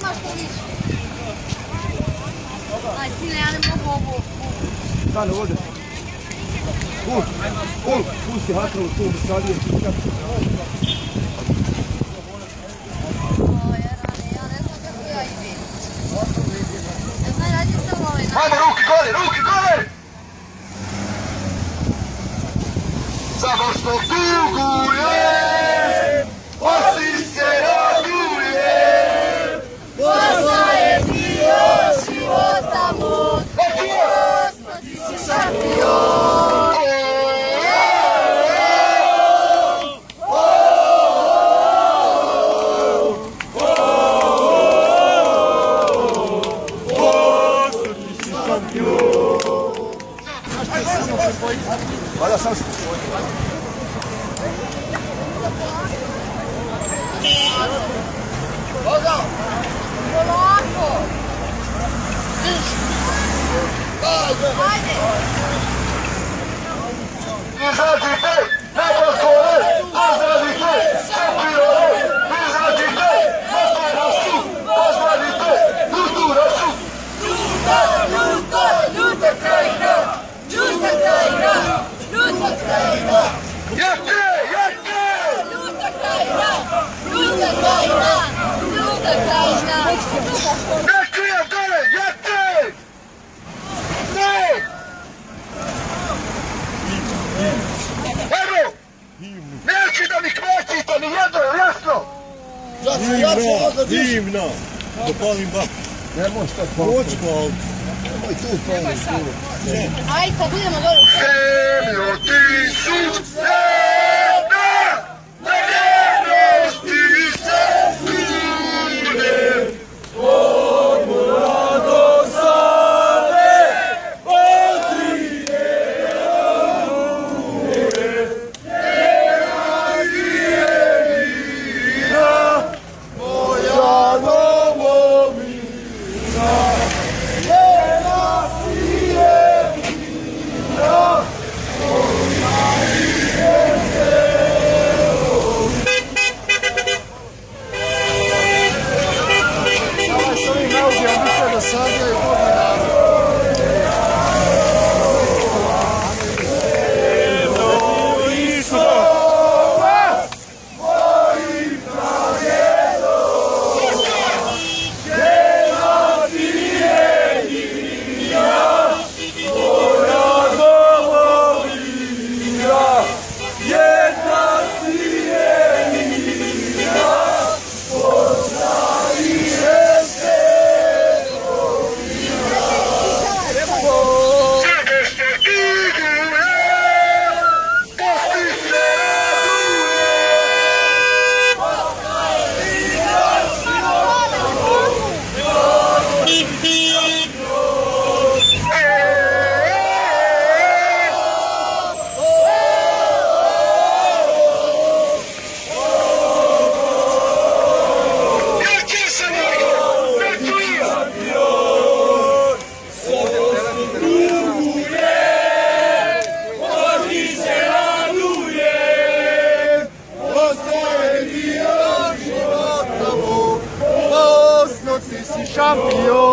imaš to više. Aj, sine, ja ne mogu ovo. Stane, ovdje. Pusti hatrovu tu, stalije. Ajmo, ruki gore! Samo što dugujem, osim se radujem. Bosna je dio života mog, Bosna ti si šampion. Valja sam se. Polako! Ajde! Izađite na balkone, pozdravite šampione. Izađite na terasu, pozdravite ljutu rasu. Ljuta krajina! Ljuta krajina! Ljuta krajina! Jake! Ljuta krajina! Ljuta krajina! Ljuta krajina! Ne krijem dole, jake! Ne! Evo! Neću da mi kvačite ni jedno, jasno? Divno! Dopalim ba. Nemoj što Hoću paliti. Nemoj tu paliti. Ajde, kad budemo dobro. Zemljo, ti su jedna! Na vjernosti se kunem! Šampion!